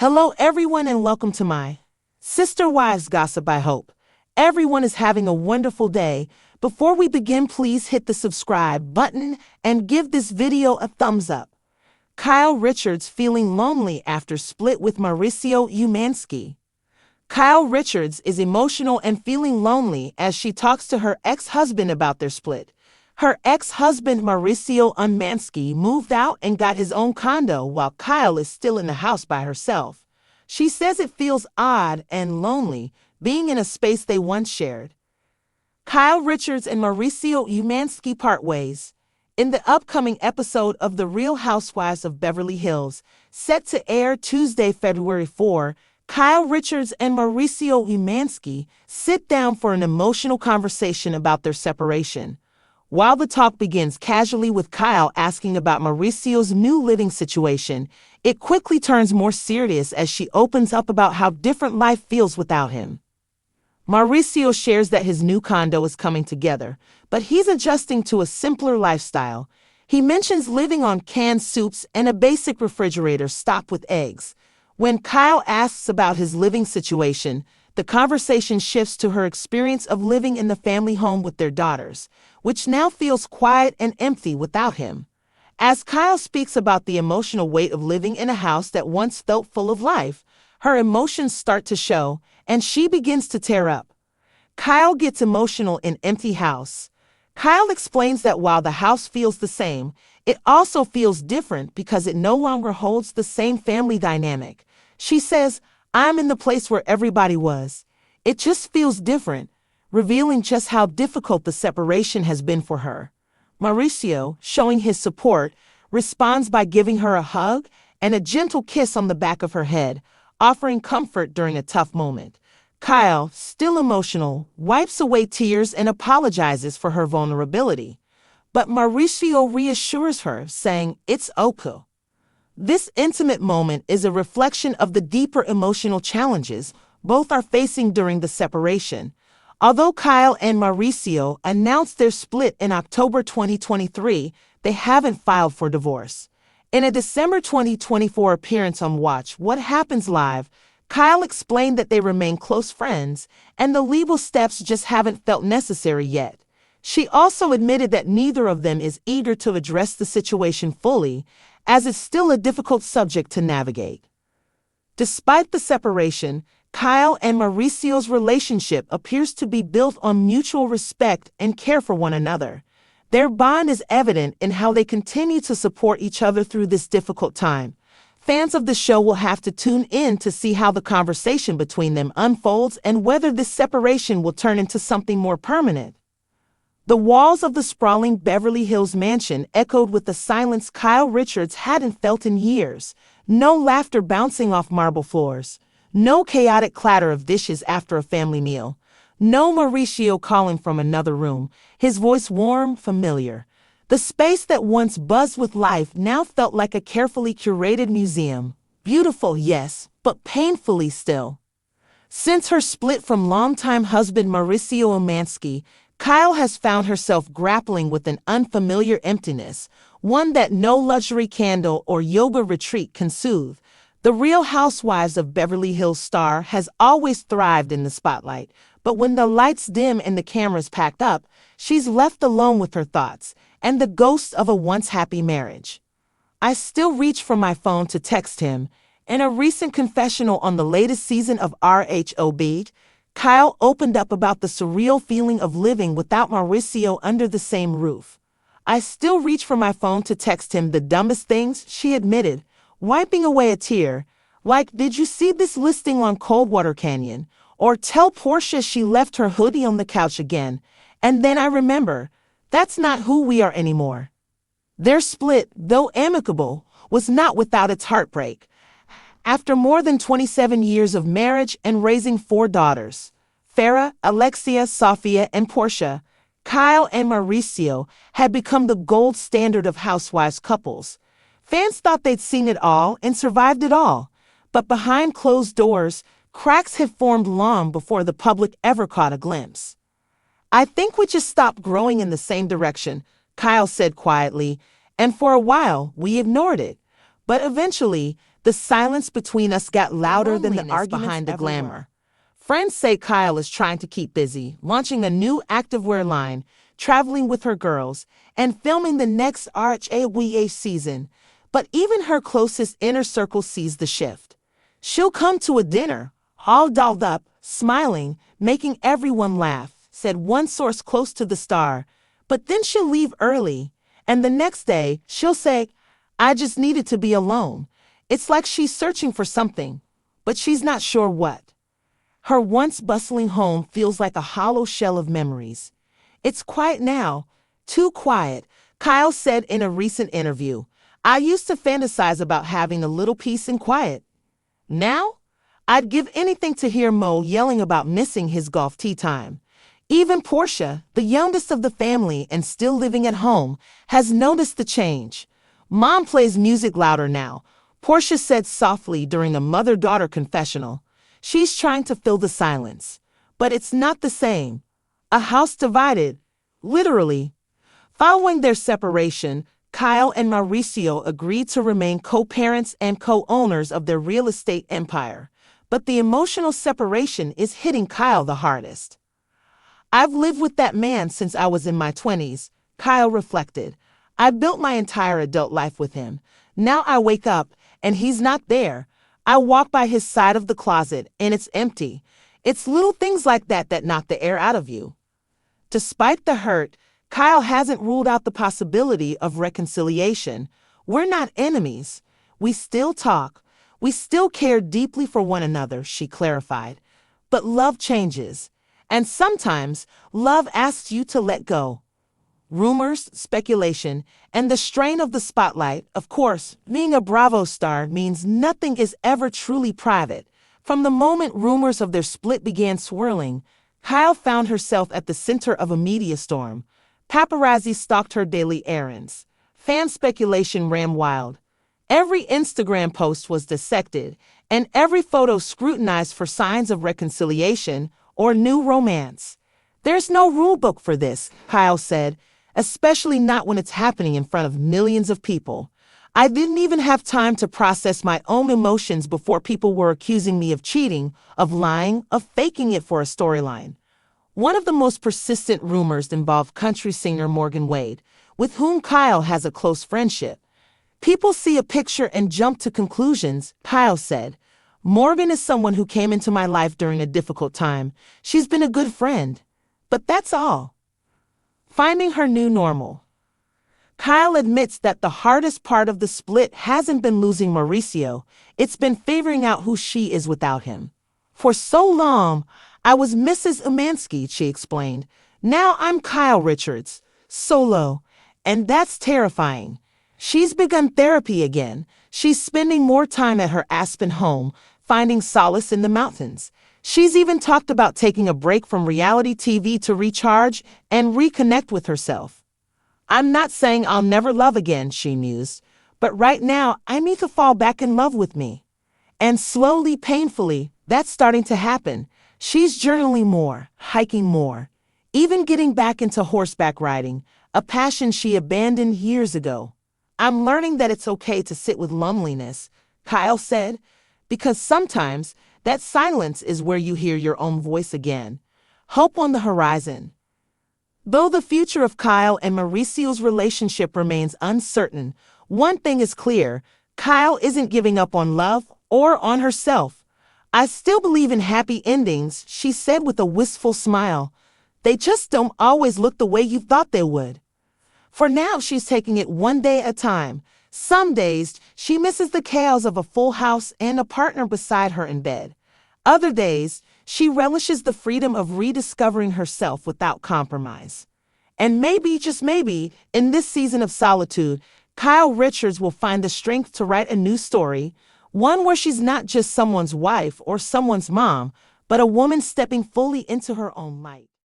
Hello everyone and welcome to my Sister Wives Gossip. I hope everyone is having a wonderful day. Before we begin, please hit the subscribe button and give this video a thumbs up. Kyle Richards feeling lonely after split with Mauricio Umansky. Kyle Richards is emotional and feeling lonely as she talks to her ex-husband about their split. Her ex-husband Mauricio Umansky moved out and got his own condo while Kyle is still in the house by herself. She says it feels odd and lonely being in a space they once shared. Kyle Richards and Mauricio Umansky part ways. In the upcoming episode of The Real Housewives of Beverly Hills, set to air Tuesday, February 4, Kyle Richards and Mauricio Umansky sit down for an emotional conversation about their separation. While the talk begins casually with Kyle asking about Mauricio's new living situation, it quickly turns more serious as she opens up about how different life feels without him. Mauricio shares that his new condo is coming together, but he's adjusting to a simpler lifestyle. He mentions living on canned soups and a basic refrigerator stocked with eggs. When Kyle asks about his living situation, the conversation shifts to her experience of living in the family home with their daughters, which now feels quiet and empty without him. As Kyle speaks about the emotional weight of living in a house that once felt full of life, her emotions start to show, and she begins to tear up. Kyle gets emotional in Empty House. Kyle explains that while the house feels the same, it also feels different because it no longer holds the same family dynamic. She says, "I'm in the place where everybody was. It just feels different," revealing just how difficult the separation has been for her. Mauricio, showing his support, responds by giving her a hug and a gentle kiss on the back of her head, offering comfort during a tough moment. Kyle, still emotional, wipes away tears and apologizes for her vulnerability. But Mauricio reassures her, saying, "It's okay." This intimate moment is a reflection of the deeper emotional challenges both are facing during the separation. Although Kyle and Mauricio announced their split in October 2023, they haven't filed for divorce. In a December 2024 appearance on Watch What Happens Live, Kyle explained that they remain close friends and the legal steps just haven't felt necessary yet. She also admitted that neither of them is eager to address the situation fully, as it's still a difficult subject to navigate. Despite the separation, Kyle and Mauricio's relationship appears to be built on mutual respect and care for one another. Their bond is evident in how they continue to support each other through this difficult time. Fans of the show will have to tune in to see how the conversation between them unfolds and whether this separation will turn into something more permanent. The walls of the sprawling Beverly Hills mansion echoed with the silence Kyle Richards hadn't felt in years. No laughter bouncing off marble floors. No chaotic clatter of dishes after a family meal. No Mauricio calling from another room, his voice warm, familiar. The space that once buzzed with life now felt like a carefully curated museum. Beautiful, yes, but painfully still. Since her split from longtime husband Mauricio Umansky, Kyle has found herself grappling with an unfamiliar emptiness, one that no luxury candle or yoga retreat can soothe. The Real Housewives of Beverly Hills star has always thrived in the spotlight, but when the lights dim and the cameras packed up, she's left alone with her thoughts and the ghost of a once happy marriage. "I still reach for my phone to text him." In a recent confessional on the latest season of RHOB, Kyle opened up about the surreal feeling of living without Mauricio under the same roof. "I still reach for my phone to text him the dumbest things," she admitted, wiping away a tear, like, "Did you see this listing on Coldwater Canyon?" Or, "Tell Portia she left her hoodie on the couch again. And then I remember, that's not who we are anymore." Their split, though amicable, was not without its heartbreak. After more than 27 years of marriage and raising 4 daughters, Farrah, Alexia, Sophia, and Portia, Kyle and Mauricio had become the gold standard of housewives couples. Fans thought they'd seen it all and survived it all, but behind closed doors, cracks had formed long before the public ever caught a glimpse. "I think we just stopped growing in the same direction," Kyle said quietly, "and for a while we ignored it. But eventually, The silence between us got louder than the loneliness arguments behind the everywhere. glamour. Friends say Kyle is trying to keep busy, launching a new activewear line, traveling with her girls, and filming the next RHAWA season. But even her closest inner circle sees the shift. She'll come to a dinner, all dolled up, smiling, making everyone laugh, said one source close to the star. But then she'll leave early, and the next day, she'll say, "I just needed to be alone." It's like she's searching for something, but she's not sure what. Her once bustling home feels like a hollow shell of memories. "It's quiet now, too quiet," Kyle said in a recent interview. "I used to fantasize about having a little peace and quiet. Now, I'd give anything to hear Mo yelling about missing his golf tee time." Even Portia, the youngest of the family and still living at home, has noticed the change. "Mom plays music louder now," Portia said softly during a mother-daughter confessional. She's trying to fill the silence. But it's not the same. A house divided, literally. Following their separation, Kyle and Mauricio agreed to remain co-parents and co-owners of their real estate empire. But the emotional separation is hitting Kyle the hardest. "I've lived with that man since I was in my 20s, Kyle reflected. "I built my entire adult life with him. Now I wake up, and he's not there. I walk by his side of the closet, and it's empty." It's little things like that that knock the air out of you. Despite the hurt, Kyle hasn't ruled out the possibility of reconciliation. "We're not enemies. We still talk. We still care deeply for one another," she clarified. "But love changes. And sometimes, love asks you to let go." Rumors, speculation, and the strain of the spotlight. Of course, being a Bravo star means nothing is ever truly private. From the moment rumors of their split began swirling, Kyle found herself at the center of a media storm. Paparazzi stalked her daily errands. Fan speculation ran wild. Every Instagram post was dissected, and every photo scrutinized for signs of reconciliation or new romance. "There's no rule book for this," Kyle said, "especially not when it's happening in front of millions of people. I didn't even have time to process my own emotions before people were accusing me of cheating, of lying, of faking it for a storyline." One of the most persistent rumors involved country singer Morgan Wade, with whom Kyle has a close friendship. "People see a picture and jump to conclusions," Kyle said. "Morgan is someone who came into my life during a difficult time. She's been a good friend. But that's all." Finding her new normal. Kyle admits that the hardest part of the split hasn't been losing Mauricio, it's been figuring out who she is without him. "For so long, I was Mrs. Umansky," she explained. "Now I'm Kyle Richards, solo, and that's terrifying." She's begun therapy again. She's spending more time at her Aspen home, finding solace in the mountains. She's even talked about taking a break from reality TV to recharge and reconnect with herself. "I'm not saying I'll never love again," she mused, "but right now I need to fall back in love with me." And slowly, painfully, that's starting to happen. She's journaling more, hiking more, even getting back into horseback riding, a passion she abandoned years ago. "I'm learning that it's okay to sit with loneliness," Kyle said, "because sometimes that silence is where you hear your own voice again." Hope on the horizon. Though the future of Kyle and Mauricio's relationship remains uncertain, one thing is clear: Kyle isn't giving up on love or on herself. "I still believe in happy endings," she said with a wistful smile. "They just don't always look the way you thought they would." For now, she's taking it one day at a time. Some days, she misses the chaos of a full house and a partner beside her in bed. Other days, she relishes the freedom of rediscovering herself without compromise. And maybe, just maybe, in this season of solitude, Kyle Richards will find the strength to write a new story, one where she's not just someone's wife or someone's mom, but a woman stepping fully into her own light.